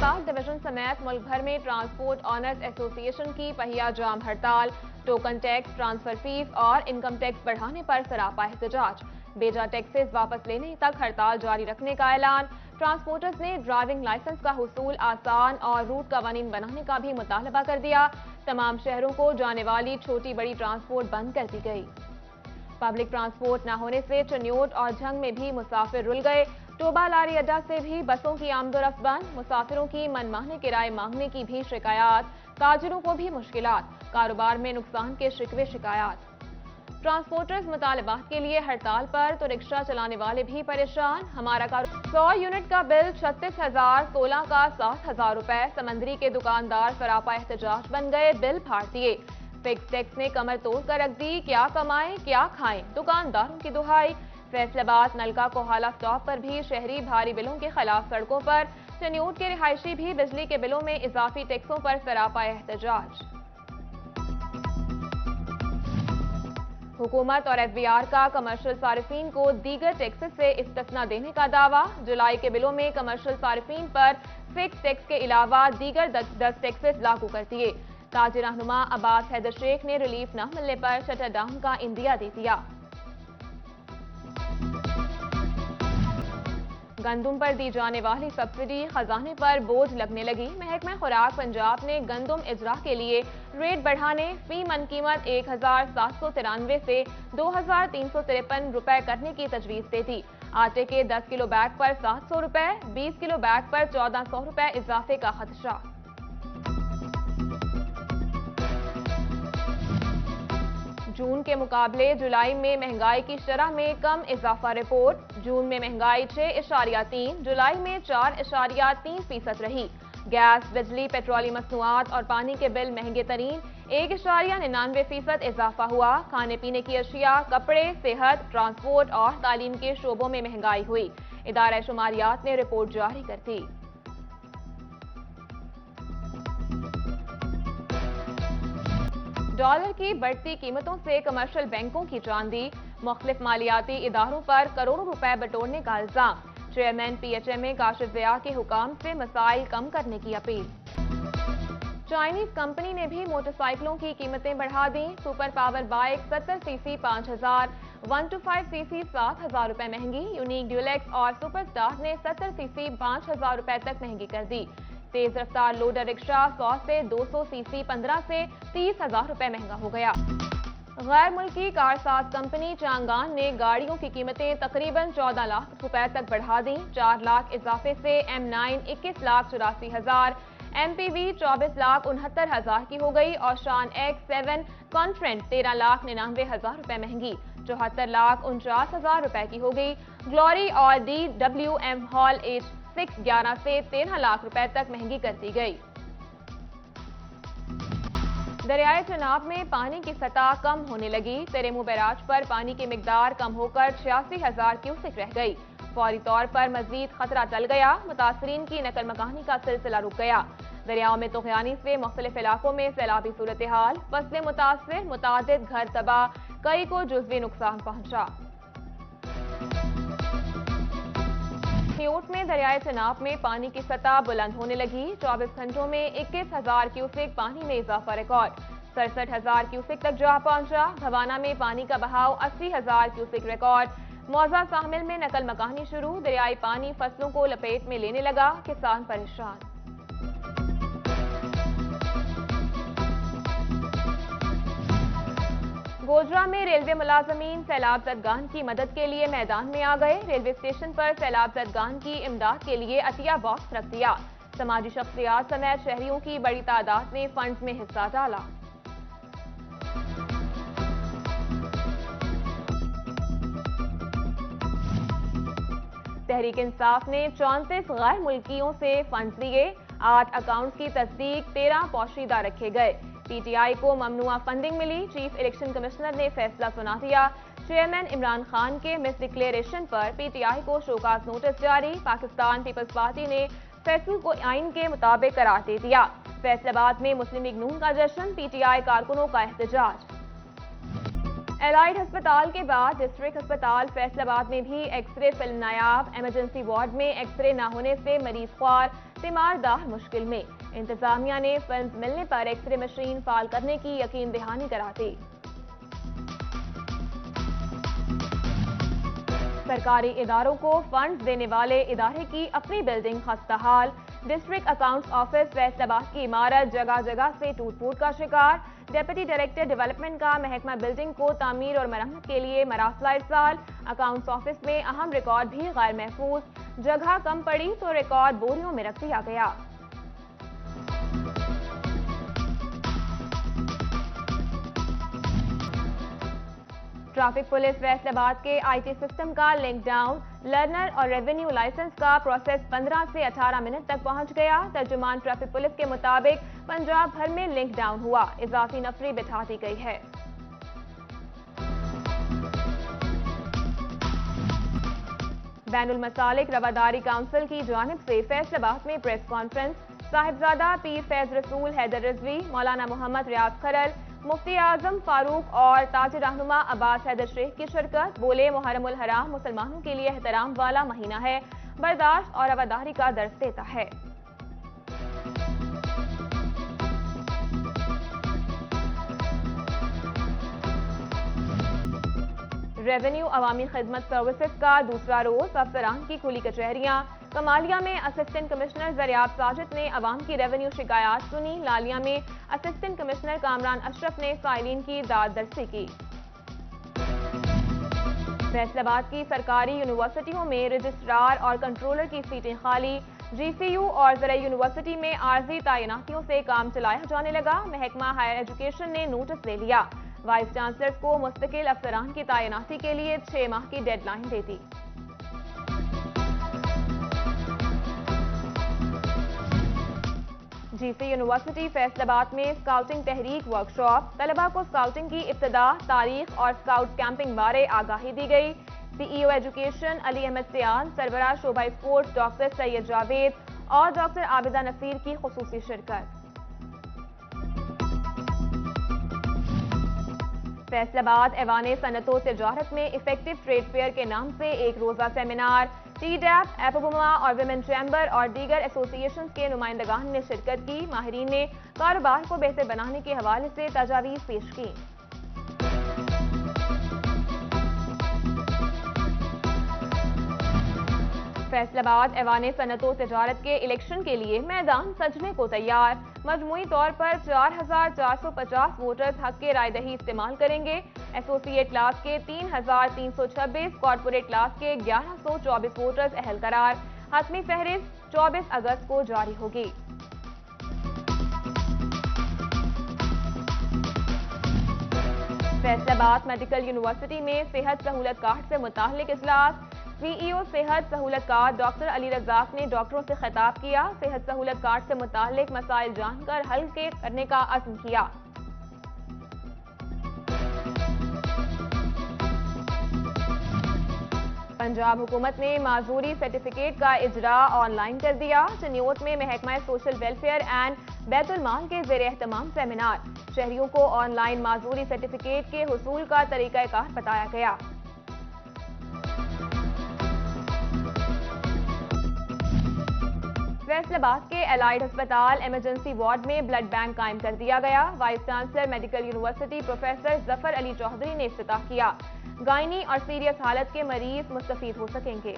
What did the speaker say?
फसाद डिवीजन समेत मुल्क भर में ट्रांसपोर्ट ऑनर्स एसोसिएशन की पहिया जाम हड़ताल, टोकन टैक्स, ट्रांसफर फीस और इनकम टैक्स बढ़ाने पर सरापा एहतजाज। बेजा टैक्सेस वापस लेने तक हड़ताल जारी रखने का ऐलान। ट्रांसपोर्टर्स ने ड्राइविंग लाइसेंस का हुसूल आसान और रूट कवानीन बनाने का भी मुतालबा कर दिया। तमाम शहरों को जाने वाली छोटी बड़ी ट्रांसपोर्ट बंद कर दी गई। पब्लिक ट्रांसपोर्ट न होने से चन्योट और झंग में भी मुसाफिर रुल गए। टोबा लारी अड्डा से भी बसों की आमदोरफ्त बंद। मुसाफिरों की मनमाने किराए मांगने की भी शिकायत। ताजिरों को भी मुश्किलात, कारोबार में नुकसान के शिकवे शिकायत। ट्रांसपोर्टर्स मुतालबात के लिए हड़ताल पर तो रिक्शा चलाने वाले भी परेशान। हमारा 100 यूनिट का बिल 36,000, 16 का 60,000 रुपए। समंदरी के दुकानदार सरापा एहतजाज बन गए, बिल फाड़ दिए। फिक्स टैक्स ने कमर तोड़ कर रख दी, क्या कमाएं क्या खाएं, दुकानदारों की दुहाई। फैसलाबाद नलका कोहाला स्टॉप पर भी शहरी भारी बिलों के खिलाफ सड़कों पर। चन्योट के रिहायशी भी बिजली के बिलों में इजाफी टैक्सों पर सरापा एहतजाज। हुकूमत और एफबीआर का कमर्शियल सारिफीन को दीगर टैक्सेस से इस्तिस्ना देने का दावा। जुलाई के बिलों में कमर्शियल सारिफीन पर फिक्स टैक्स के अलावा दीगर 10 टैक्सेस लागू कर दिए। ताजिर रहनुमा अब्बास हैदर शेख ने रिलीफ न मिलने पर शटर डाउन का इंदिया दे दिया। गंदुम पर दी जाने वाली सब्सिडी खजाने पर बोझ लगने लगी। महकमा खुराक पंजाब ने गंदुम इजरा के लिए रेट बढ़ाने, फी मन कीमत 1,793 से 2,353 रुपए करने की तजवीज दे दी। आटे के 10 किलो बैग पर 700 रुपए, 20 किलो बैग पर 1,400 रुपए इजाफे का खदशा। जून के मुकाबले जुलाई में महंगाई की शरह में कम इजाफा रिपोर्ट। जून में महंगाई 6.3, जुलाई में 4.3% रही। गैस, बिजली, पेट्रोलियम मसनूआत और पानी के बिल महंगे तरीन, 1.99% इजाफा हुआ। खाने पीने की अशिया, कपड़े, सेहत, ट्रांसपोर्ट और तालीम के शोबों में महंगाई हुई। इदारा शुमारियात ने रिपोर्ट जारी कर दी। डॉलर की बढ़ती कीमतों से कमर्शियल बैंकों की चांदी। मुख्तलिफ मालियाती इदारों पर करोड़ों रुपए बटोरने का इल्जाम। चेयरमैन PHMA काशिफ ज़िया के हुकाम से मसाइल कम करने की अपील। चाइनीज कंपनी ने भी मोटरसाइकिलों की कीमतें बढ़ा दी। Super power bike 70cc 5,000, 125cc 7,000 रुपए महंगी। यूनिक ड्यूलेक्स और सुपर स्टार ने 70cc 5,000 रुपए तक महंगी कर दी। तेज रफ्तार लोडर रिक्शा 100 से 200cc 15 से 30,000 रुपए महंगा हो गया। गैर मुल्की कारसाज कंपनी चांगान ने गाड़ियों की कीमतें तकरीबन 14 लाख रुपए तक बढ़ा दी। 4 लाख इजाफे से M9 21,84,000, MPV 24,69,000 की हो गई और शान X7 कॉन्फ्रेंट 13,99,000 रुपए महंगी, 74,49,000 रुपए की हो गई। ग्लोरी और DWM हॉल H6 11 से 13 लाख रुपए तक महंगी कर दी गई। दरियाए चनाब में पानी की सतह कम होने लगी। तेरेमू बैराज पर पानी की मिकदार कम होकर 86,000 क्यूसेक रह गई। फौरी तौर पर मजीद खतरा टल गया। मुतासरीन की नकल मकानी का सिलसिला रुक गया। दरियाओं में तुगयानी से मुख्तलिफ इलाकों में सैलाबी सूरत हाल। फसलें मुतासर, मुतादिद घर तबाह, कई को जुज़वी नुकसान पहुंचा। न्यूट में दरियाए चनाब में पानी की सतह बुलंद होने लगी। 24 घंटों में 21,000 क्यूसेक पानी में इजाफा रिकॉर्ड, 67,000 क्यूसेक तक जा पहुंचा। भवाना में पानी का बहाव 80,000 क्यूसेक रिकॉर्ड। मौजा साहमिल में नकल मकानी शुरू। दरियाई पानी फसलों को लपेट में लेने लगा, किसान परेशान। गोजरा में रेलवे मुलाजमीन सैलाब ज़दगान की मदद के लिए मैदान में आ गए। रेलवे स्टेशन पर सैलाब ज़दगान की इमदाद के लिए अतिया बॉक्स रख दिया। समाजी शख्सियात समेत शहरियों की बड़ी तादाद ने फंड्स में हिस्सा डाला। तहरीक इंसाफ ने 34 गैर मुल्कियों से फंड्स लिए। 8 अकाउंट्स की तस्दीक, 13 पोशीदा रखे गए। PTI को ममनुआ फंडिंग मिली। चीफ इलेक्शन कमिश्नर ने फैसला सुना दिया। चेयरमैन इमरान खान के मिस डिक्लेरेशन पर PTI को शोकाज नोटिस जारी। पाकिस्तान पीपल्स पार्टी ने फैसले को आइन के मुताबिक करार दे दिया। फैसलाबाद में मुस्लिम लीग नून का जश्न, PTI कारकुनों का एहतजाज। الائڈ ہسپتال کے بعد ڈسٹرکٹ ہسپتال فیصل آباد میں بھی ایکس رے فلم نایاب، ایمرجنسی وارڈ میں ایکس رے نہ ہونے سے مریض خوار تیماردار مشکل میں، انتظامیہ نے فنڈز ملنے پر ایکس رے مشین فعال کرنے کی یقین دہانی کرا دی۔ سرکاری اداروں کو فنڈز دینے والے ادارے کی اپنی بلڈنگ خستحال، district accounts office Faisalabad کی عمارت جگہ جگہ سے ٹوٹ پھوٹ کا شکار، ڈپٹی ڈائریکٹر ڈیولپمنٹ کا محکمہ بلڈنگ کو تعمیر اور مرمت کے لیے مراسلہ ارسال، اکاؤنٹس آفس میں اہم ریکارڈ بھی غیر محفوظ، جگہ کم پڑی تو ریکارڈ بوریوں میں رکھ دیا گیا۔ ٹریفک پولیس فیصل آباد کے آئی ٹی سسٹم کا لنک ڈاؤن، لرنر اور ریونیو لائسنس کا پروسیس 15 سے 18 منٹ تک پہنچ گیا۔ ترجمان ٹریفک پولیس کے مطابق پنجاب بھر میں لنک ڈاؤن ہوا، اضافی نفری بٹھا دی گئی ہے۔ بین المسالک رواداری کونسل کی جانب سے فیصل آباد میں پریس کانفرنس، صاحبزادہ پیر فیض رسول حیدر رضوی، مولانا محمد ریاض کھرل، مفتی اعظم فاروق اور تاج رہنما عباس حیدر شیخ کی شرکت۔ بولے محرم الحرام مسلمانوں کے لیے احترام والا مہینہ ہے، برداشت اور رواداری کا درس دیتا ہے۔ ریونیو عوامی خدمت سروسز کا دوسرا روز، افسران کی کھلی کچہریاں۔ کمالیہ میں اسسٹنٹ کمشنر زریاب ساجد نے عوام کی ریونیو شکایات سنی، لالیہ میں اسسٹنٹ کمشنر کامران اشرف نے سائلین کی داد درسی کی۔ فیصل آباد کی سرکاری یونیورسٹیوں میں رجسٹرار اور کنٹرولر کی سیٹیں خالی، جی سی یو اور زرعی یونیورسٹی میں عارضی تعیناتیوں سے کام چلایا جانے لگا، محکمہ ہائر ایجوکیشن نے نوٹس لے لیا، وائس چانسلرز کو مستقل افسران کی تعیناتی کے لیے 6 ماہ کی ڈیڈ لائن دے دی۔ جی سی یونیورسٹی فیصل آباد میں اسکاؤٹنگ تحریک ورکشاپ، طلبہ کو اسکاؤٹنگ کی ابتدا، تاریخ اور اسکاؤٹ کیمپنگ بارے آگاہی دی گئی۔ سی ای او ایجوکیشن علی احمد سیال، سربراہ شعبہ اسپورٹس ڈاکٹر سید جاوید اور ڈاکٹر عابدہ نصیر کی خصوصی شرکت۔ فیصل آباد ایوان صنعت و تجارت میں افیکٹو ٹریڈ فیئر کے نام سے ایک روزہ سیمینار، ٹی ڈیپ، ایپوبوما اور ویمن چیمبر اور دیگر ایسوسی ایشنز کے نمائندگان نے شرکت کی، ماہرین نے کاروبار کو بہتر بنانے کے حوالے سے تجاویز پیش کی۔ فیصل آباد ایوان صنعت و تجارت کے الیکشن کے لیے میدان سجنے کو تیار، مجموعی طور پر 4450 ووٹرز حق کے رائے دہی استعمال کریں گے، ایسوسیٹ کلاس کے 3326، کارپوریٹ کلاس کے 1124 ووٹرز اہل قرار، حتمی فہرست 24 اگست کو جاری ہوگی۔ فیصل آباد میڈیکل یونیورسٹی میں صحت سہولت کارڈ سے متعلق اجلاس، سی ای او صحت سہولت کارڈ ڈاکٹر علی رزاق نے ڈاکٹروں سے خطاب کیا، صحت سہولت کارڈ سے متعلق مسائل جان کر حل کرنے کا عزم کیا۔ پنجاب حکومت نے معذوری سرٹیفکیٹ کا اجرا آن لائن کر دیا، چنیوٹ میں محکمہ سوشل ویلفیئر اینڈ بیت المال کے زیر اہتمام سیمینار، شہریوں کو آن لائن معذوری سرٹیفکیٹ کے حصول کا طریقہ کار بتایا گیا۔ فیصل آباد کے الائڈ ہسپتال ایمرجنسی وارڈ میں بلڈ بینک قائم کر دیا گیا، vice chancellor medical university professor Zafar Ali Chaudhry نے افتتاح کیا، گائنی اور سیریس حالت کے مریض مستفید ہو سکیں گے۔